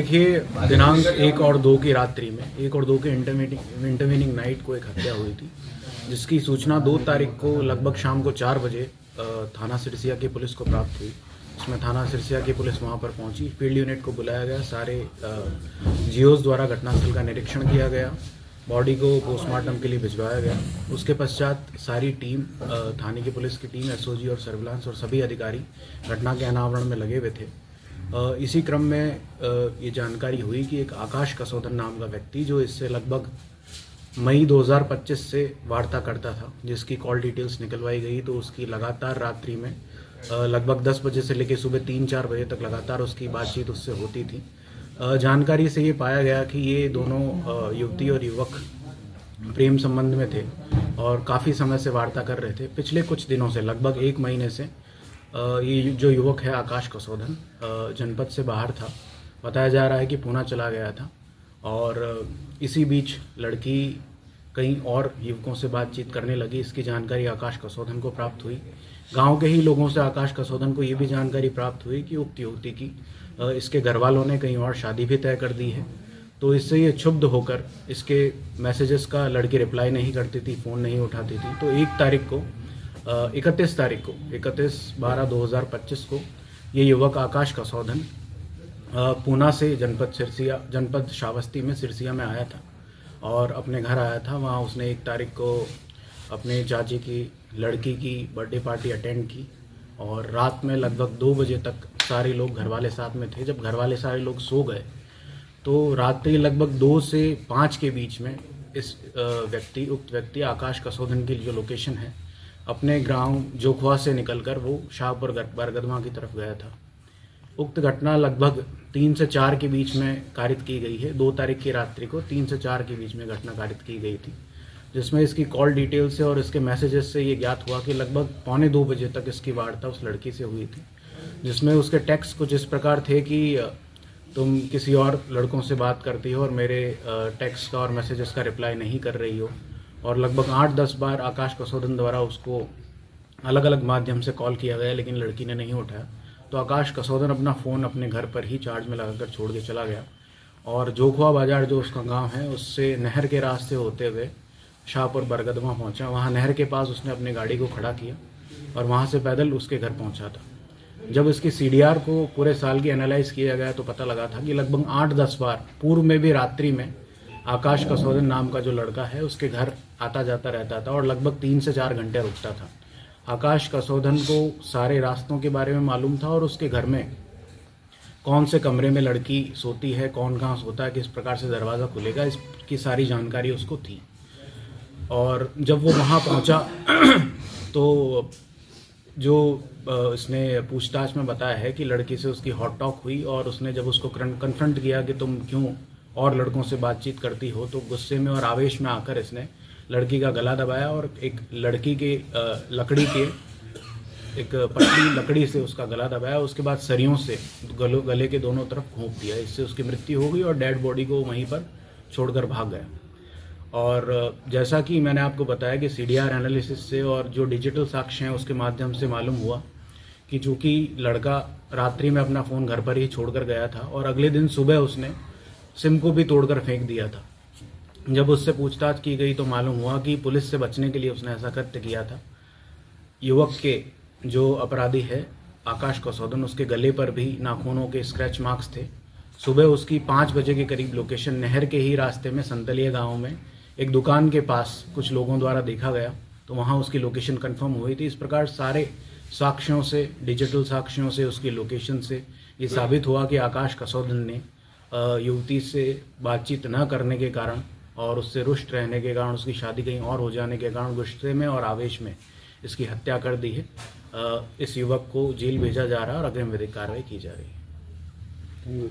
देखिए, दिनांक 1 और 2 की रात्रि में 1 और 2 के इंटरवीनिंग नाइट को एक हत्या हुई थी, जिसकी सूचना 2 तारीख को लगभग शाम को 4 बजे थाना सिरसिया की पुलिस को प्राप्त हुई। इसमें थाना सिरसिया की पुलिस वहां पर पहुंची, फील्ड यूनिट को बुलाया गया, सारे जीओस द्वारा घटनास्थल का निरीक्षण किया गया, बॉडी को पोस्टमार्टम के लिए भिजवाया गया। उसके पश्चात सारी टीम, थाने की पुलिस की टीम, एसओजी और सर्विलांस और सभी अधिकारी घटना के अनावरण में लगे हुए थे। इसी क्रम में ये जानकारी हुई कि एक आकाश कसोदन नाम का व्यक्ति, जो इससे लगभग मई 2025 से वार्ता करता था, जिसकी कॉल डिटेल्स निकलवाई गई, तो उसकी लगातार रात्रि में लगभग 10 बजे से लेकर सुबह 3-4 बजे तक लगातार उसकी बातचीत उससे होती थी। जानकारी से ये पाया गया कि ये दोनों युवती और युवक प्रेम संबंध में थे और काफ़ी समय से वार्ता कर रहे थे। पिछले कुछ दिनों से, लगभग 1 महीने से, ये जो युवक है आकाश कसोदन जनपद से बाहर था। बताया जा रहा है कि पूना चला गया था और इसी बीच लड़की कई और युवकों से बातचीत करने लगी। इसकी जानकारी आकाश कसोदन को प्राप्त हुई। गांव के ही लोगों से आकाश कसोदन को ये भी जानकारी प्राप्त हुई कि उक्त युवती की इसके घर वालों ने कहीं और शादी भी तय कर दी है। तो इससे ये क्षुब्ध होकर इसके मैसेजेस का लड़की रिप्लाई नहीं करती थी, फ़ोन नहीं उठाती थी। तो 31 तारीख को 31/12/2025 को ये युवक आकाश कसोदन पूना से जनपद श्रावस्ती में सिरसिया में आया था और अपने घर आया था। वहाँ उसने 1 तारीख को अपने चाची की लड़की की बर्थडे पार्टी अटेंड की और रात में लगभग 2 बजे तक सारे लोग, घर वाले साथ में थे। जब घर वाले सारे लोग सो गए तो रात्रि लगभग 2 से 5 के बीच में इस उक्त व्यक्ति आकाश कसोदन की जो लोकेशन है, अपने गांव जोखवा से निकलकर वो शाहपुर बरगदवा की तरफ गया था। उक्त घटना लगभग 3 से 4 के बीच में कारित की गई है। 2 तारीख की रात्रि को 3 से 4 के बीच में घटना कारित की गई थी, जिसमें इसकी कॉल डिटेल से और इसके मैसेजेस से ये ज्ञात हुआ कि लगभग 1:45 बजे तक इसकी वार्ता उस लड़की से हुई थी, जिसमें उसके टेक्स्ट कुछ इस प्रकार थे कि तुम किसी और लड़कों से बात करती हो और मेरे टेक्स्ट का और मैसेजेस का रिप्लाई नहीं कर रही हो। और लगभग 8-10 बार आकाश कसोदन द्वारा उसको अलग अलग माध्यम से कॉल किया गया, लेकिन लड़की ने नहीं उठाया। तो आकाश कसोदन अपना फ़ोन अपने घर पर ही चार्ज में लगाकर छोड़ के चला गया और जोखवा बाजार, जो उसका गांव है, उससे नहर के रास्ते होते हुए शाहपुर बरगदवा पहुंचा। वहां नहर के पास उसने अपनी गाड़ी को खड़ा किया और वहां से पैदल उसके घर पहुंचा था। जब इसकी सीडीआर को पूरे साल की एनालाइज किया गया तो पता लगा था कि लगभग 8-10 बार पूर्व में भी रात्रि में आकाश कसोदन नाम का जो लड़का है उसके घर आता जाता रहता था और लगभग 3 से 4 घंटे रुकता था। आकाश कसोदन को सारे रास्तों के बारे में मालूम था और उसके घर में कौन से कमरे में लड़की सोती है, कौन कहाँ सोता है, किस प्रकार से दरवाज़ा खुलेगा, इसकी सारी जानकारी उसको थी। और जब वो वहाँ पहुँचा तो जो इसने पूछताछ में बताया है कि लड़की से उसकी हॉट टॉक हुई और उसने जब उसको कन्फ्रंट किया कि तुम क्यों और लड़कों से बातचीत करती हो, तो गुस्से में और आवेश में आकर इसने लड़की का गला दबाया और एक लड़की के लकड़ी के एक पतली लकड़ी से उसका गला दबाया। उसके बाद सरियों से गले के दोनों तरफ घोंप दिया। इससे उसकी मृत्यु हो गई और डेड बॉडी को वहीं पर छोड़कर भाग गया। और जैसा कि मैंने आपको बताया कि सीडीआर एनालिसिस से और जो डिजिटल साक्ष्य हैं उसके माध्यम से मालूम हुआ कि चूँकि लड़का रात्रि में अपना फ़ोन घर पर ही छोड़कर गया था और अगले दिन सुबह उसने सिम को भी तोड़कर फेंक दिया था। जब उससे पूछताछ की गई तो मालूम हुआ कि पुलिस से बचने के लिए उसने ऐसा कृत्य किया था। युवक के जो अपराधी है आकाश कसोदन, उसके गले पर भी नाखूनों के स्क्रैच मार्क्स थे। सुबह उसकी 5 बजे के करीब लोकेशन नहर के ही रास्ते में संतलिया गांव में एक दुकान के पास कुछ लोगों द्वारा देखा गया, तो वहां उसकी लोकेशन कंफर्म हुई थी। इस प्रकार सारे साक्ष्यों से, डिजिटल साक्ष्यों से, उसकी लोकेशन से ये साबित हुआ कि आकाश कसोदन ने युवती से बातचीत न करने के कारण और उससे रुष्ट रहने के कारण, उसकी शादी कहीं और हो जाने के कारण गुस्से में और आवेश में इसकी हत्या कर दी है। इस युवक को जेल भेजा जा रहा है और अग्रिम विधिक कार्रवाई की जा रही है।